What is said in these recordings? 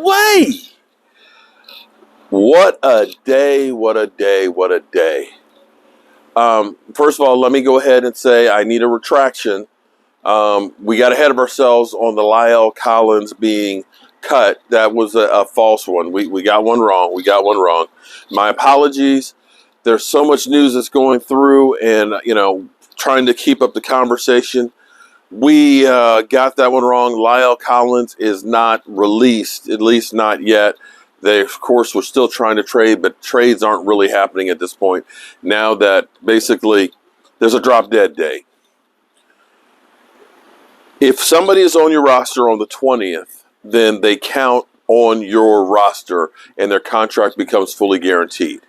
Way! What a day, what a day, what a day. First of all, let me go ahead and say I need a retraction. We got ahead of ourselves on the Lyle Collins being cut. That was a false one. We got one wrong. My apologies. There's so much news that's going through and, trying to keep up the conversation. We got that one wrong. Lyle Collins is not released, at least not yet. They, of course, were still trying to trade, but trades aren't really happening at this point. Now that basically there's a drop dead day. If somebody is on your roster on the 20th, then they count on your roster and their contract becomes fully guaranteed.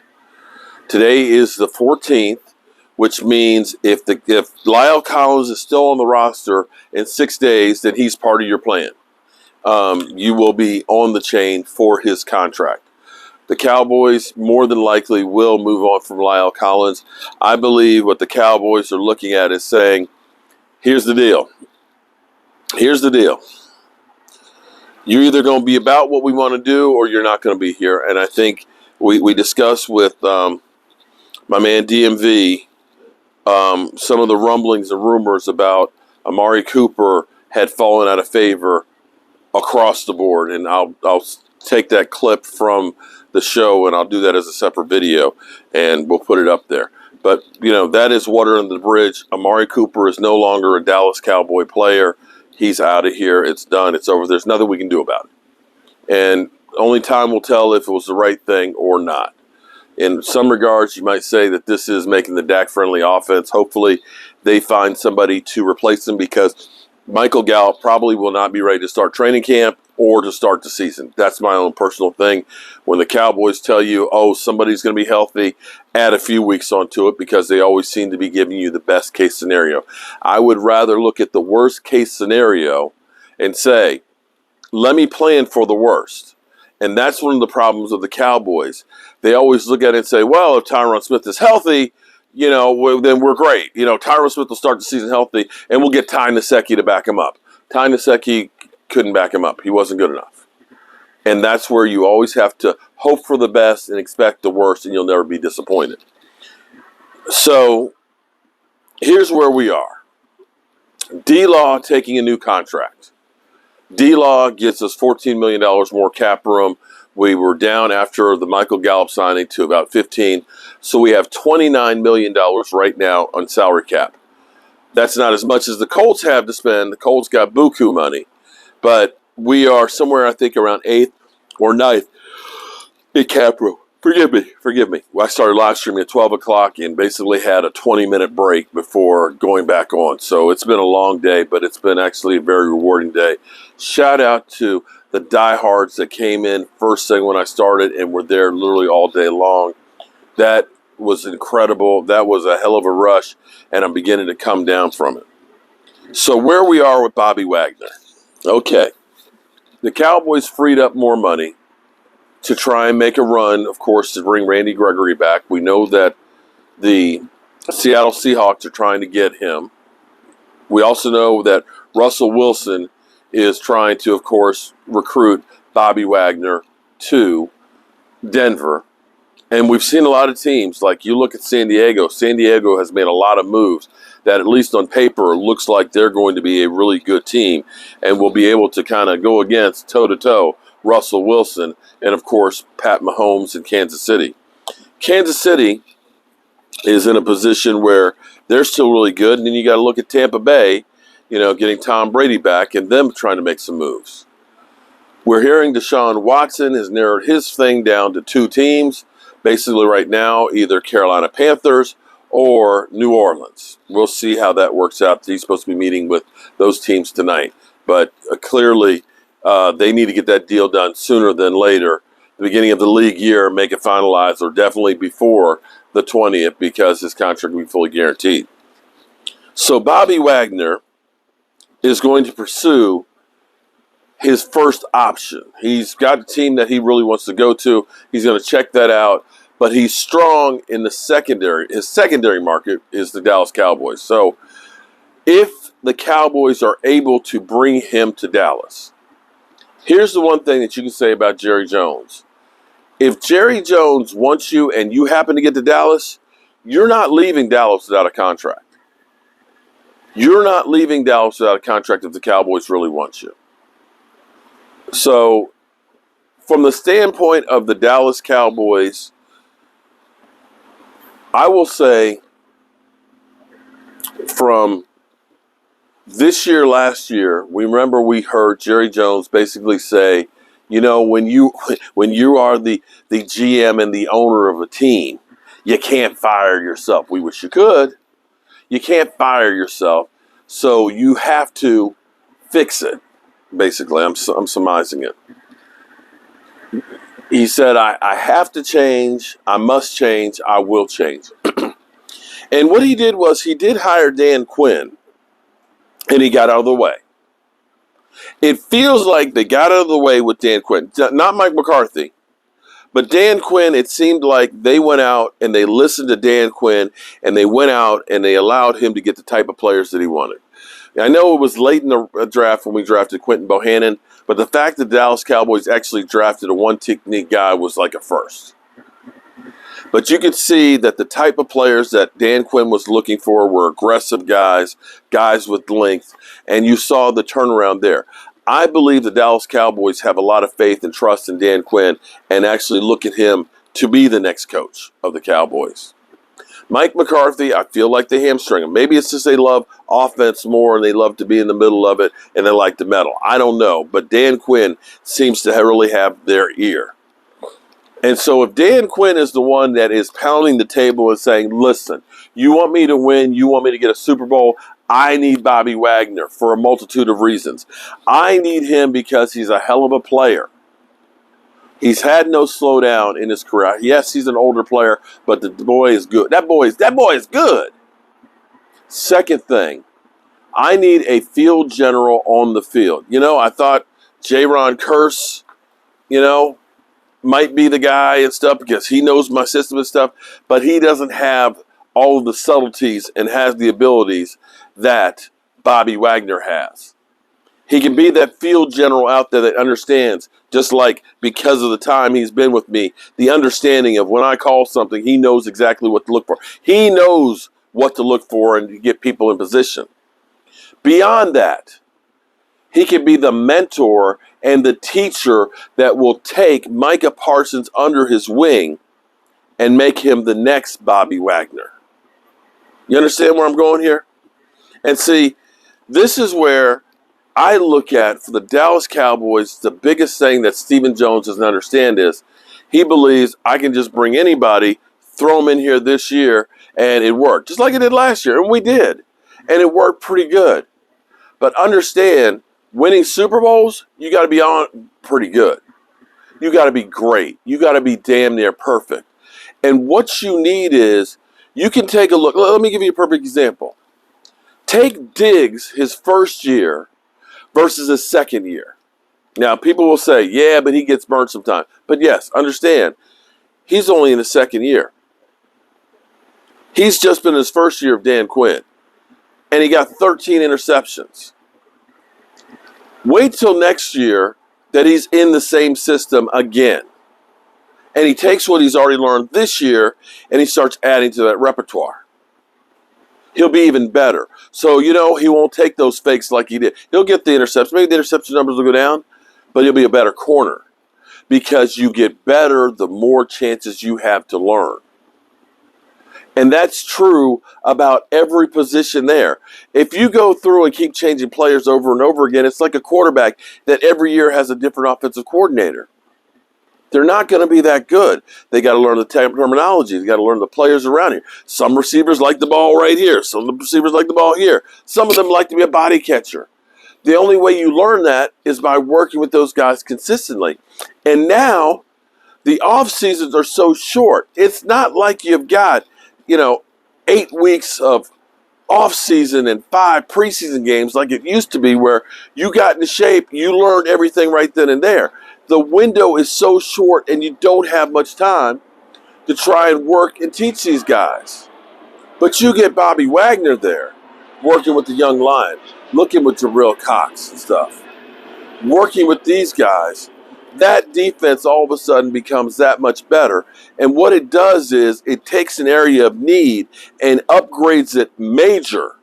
Today is the 14th, which means if Lyle Collins is still on the roster in 6 days, then he's part of your plan. You will be on the chain for his contract. The Cowboys more than likely will move on from Lyle Collins. I believe what the Cowboys are looking at is saying, here's the deal. You're either going to be about what we want to do or you're not going to be here. And I think we discussed with my man DMV some of the rumblings and rumors about Amari Cooper had fallen out of favor across the board. And I'll take that clip from the show and I'll do that as a separate video and we'll put it up there. But, that is water under the bridge. Amari Cooper is no longer a Dallas Cowboy player. He's out of here. It's done. It's over. There's nothing we can do about it. And only time will tell if it was the right thing or not. In some regards, you might say that this is making the Dak-friendly offense. Hopefully, they find somebody to replace him because Michael Gallup probably will not be ready to start training camp or to start the season. That's my own personal thing. When the Cowboys tell you, oh, somebody's going to be healthy, add a few weeks onto it because they always seem to be giving you the best case scenario. I would rather look at the worst case scenario and say, let me plan for the worst. And that's one of the problems of the Cowboys. They always look at it and say, well, if Tyron Smith is healthy, then we're great. Tyron Smith will start the season healthy, and we'll get Ty Nsekhe to back him up. Ty Nsekhe couldn't back him up. He wasn't good enough. And that's where you always have to hope for the best and expect the worst, and you'll never be disappointed. So here's where we are. D-Law taking a new contract. D-Law gets us $14 million more cap room. We were down after the Michael Gallup signing to about 15. So we have $29 million right now on salary cap. That's not as much as the Colts have to spend. The Colts got buku money. But we are somewhere, I think, around 8th or 9th in cap room. Forgive me. I started live streaming at 12 o'clock and basically had a 20-minute break before going back on. So it's been a long day, but it's been actually a very rewarding day. Shout out to the diehards that came in first thing when I started and were there literally all day long. That was incredible. That was a hell of a rush, and I'm beginning to come down from it. So where we are with Bobby Wagner. Okay. The Cowboys freed up more money to try and make a run, of course, to bring Randy Gregory back. We know that the Seattle Seahawks are trying to get him. We also know that Russell Wilson is trying to, of course, recruit Bobby Wagner to Denver. And we've seen a lot of teams, like you look at San Diego. San Diego has made a lot of moves that, at least on paper, looks like they're going to be a really good team and will be able to kind of go against toe-to-toe Russell Wilson and, of course, Pat Mahomes in Kansas City. Kansas City is in a position where they're still really good. And then you got to look at Tampa Bay, getting Tom Brady back and them trying to make some moves. We're hearing Deshaun Watson has narrowed his thing down to 2 teams. Basically right now, either Carolina Panthers or New Orleans. We'll see how that works out. He's supposed to be meeting with those teams tonight. But clearly, they need to get that deal done sooner than later. The beginning of the league year, make it finalized, or definitely before the 20th, because his contract will be fully guaranteed. So Bobby Wagner is going to pursue his first option. He's got a team that he really wants to go to. He's going to check that out. But he's strong in the secondary. His secondary market is the Dallas Cowboys. So if the Cowboys are able to bring him to Dallas. Here's the one thing that you can say about Jerry Jones. If Jerry Jones wants you and you happen to get to Dallas, you're not leaving Dallas without a contract. You're not leaving Dallas without a contract if the Cowboys really want you. So, from the standpoint of the Dallas Cowboys, I will say from this year, last year, we heard Jerry Jones basically say, you know, when you are the GM and the owner of a team, you can't fire yourself. We wish you could. You can't fire yourself, so you have to fix it. Basically, I'm surmising it. He said, I have to change. I must change. I will change. And what he did was he did hire Dan Quinn, and he got out of the way. It feels like they got out of the way with Dan Quinn. Not Mike McCarthy, but Dan Quinn, it seemed like they went out and they listened to Dan Quinn, and they went out and they allowed him to get the type of players that he wanted. I know it was late in the draft when we drafted Quentin Bohannon, but the fact that the Dallas Cowboys actually drafted a one-technique guy was like a first. But you could see that the type of players that Dan Quinn was looking for were aggressive guys, guys with length, and you saw the turnaround there. I believe the Dallas Cowboys have a lot of faith and trust in Dan Quinn and actually look at him to be the next coach of the Cowboys. Mike McCarthy, I feel like they hamstring him. Maybe it's just they love offense more and they love to be in the middle of it and they like to meddle. I don't know, but Dan Quinn seems to really have their ear. And so if Dan Quinn is the one that is pounding the table and saying, listen, you want me to win, you want me to get a Super Bowl, I need Bobby Wagner for a multitude of reasons. I need him because he's a hell of a player. He's had no slowdown in his career. Yes, he's an older player, but the boy is good. That boy is good. Second thing, I need a field general on the field. You know, I thought Jaron Kearse, might be the guy and stuff because he knows my system and stuff, but he doesn't have all of the subtleties and has the abilities that Bobby Wagner has. He can be that field general out there that understands, just like because of the time he's been with me, the understanding of when I call something, he knows exactly what to look for. He knows what to look for and to get people in position. Beyond that, he can be the mentor and the teacher that will take Micah Parsons under his wing and make him the next Bobby Wagner. You understand where I'm going here? And see, this is where I look at, for the Dallas Cowboys, the biggest thing that Stephen Jones doesn't understand is he believes I can just bring anybody, throw them in here this year, and it worked. Just like it did last year, and we did. And it worked pretty good. But understand, winning Super Bowls, you got to be on pretty good. You got to be great. You got to be damn near perfect. And what you need is, you can take a look. Let me give you a perfect example. Take Diggs his first year versus his second year. Now, people will say, yeah, but he gets burnt sometimes. But yes, understand, he's only in his second year. He's just been in his first year of Dan Quinn. And he got 13 interceptions. Wait till next year that he's in the same system again. And he takes what he's already learned this year and he starts adding to that repertoire. He'll be even better. So, he won't take those fakes like he did. He'll get the interceptions. Maybe the interception numbers will go down, but he'll be a better corner because you get better the more chances you have to learn. And that's true about every position there. If you go through and keep changing players over and over again, it's like a quarterback that every year has a different offensive coordinator. They're not going to be that good. They got to learn the terminology. They got to learn the players around here. Some receivers like the ball right here. Some of the receivers like the ball here. Some of them like to be a body catcher. The only way you learn that is by working with those guys consistently. And now, the off seasons are so short. It's not like you've got 8 weeks of off-season and 5 preseason games like it used to be where you got into shape, you learned everything right then and there. The window is so short and you don't have much time to try and work and teach these guys. But you get Bobby Wagner there. working with the young line, looking with Jarrell Cox and stuff, working with these guys, that defense all of a sudden becomes that much better. And what it does is it takes an area of need and upgrades it major,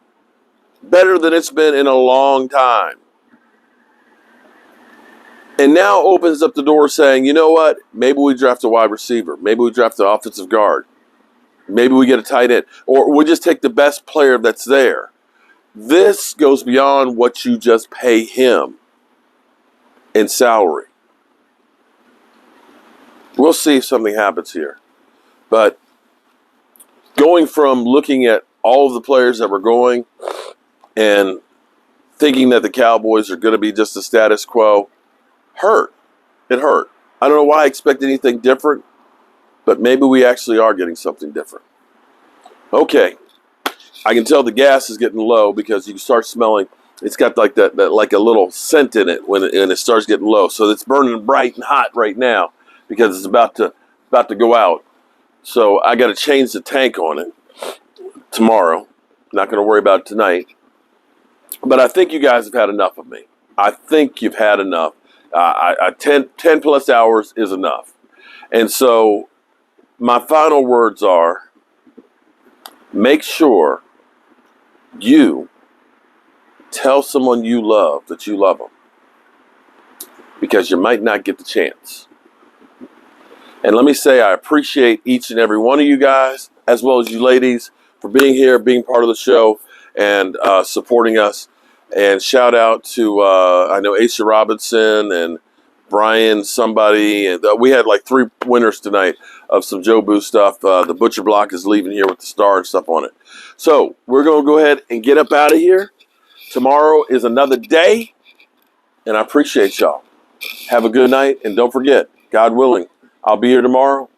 better than it's been in a long time. And now opens up the door saying, you know what? Maybe we draft a wide receiver. Maybe we draft an offensive guard. Maybe we get a tight end. Or we just take the best player that's there. This goes beyond what you just pay him in salary. We'll see if something happens here. But going from looking at all of the players that were going and thinking that the Cowboys are going to be just the status quo, hurt. It hurt. I don't know why I expect anything different, but maybe we actually are getting something different. Okay. I can tell the gas is getting low because you can start smelling. It's got like that like a little scent in it when it starts getting low. So it's burning bright and hot right now because it's about to go out. So I got to change the tank on it tomorrow. Not going to worry about it tonight. But I think you guys have had enough of me. I think you've had enough. 10 plus hours is enough. And so my final words are, make sure you tell someone you love that you love them, because you might not get the chance. And let me say, I appreciate each and every one of you guys, as well as you ladies, for being here, being part of the show, and supporting us. And shout out to, I know Aisha Robinson and Brian somebody. And we had like 3 winners tonight of some Joe Boo stuff. The Butcher Block is leaving here with the star and stuff on it. So we're going to go ahead and get up out of here. Tomorrow is another day, and I appreciate y'all. Have a good night, and don't forget, God willing, I'll be here tomorrow,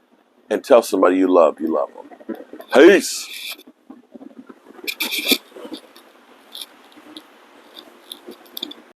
and tell somebody you love them. Peace.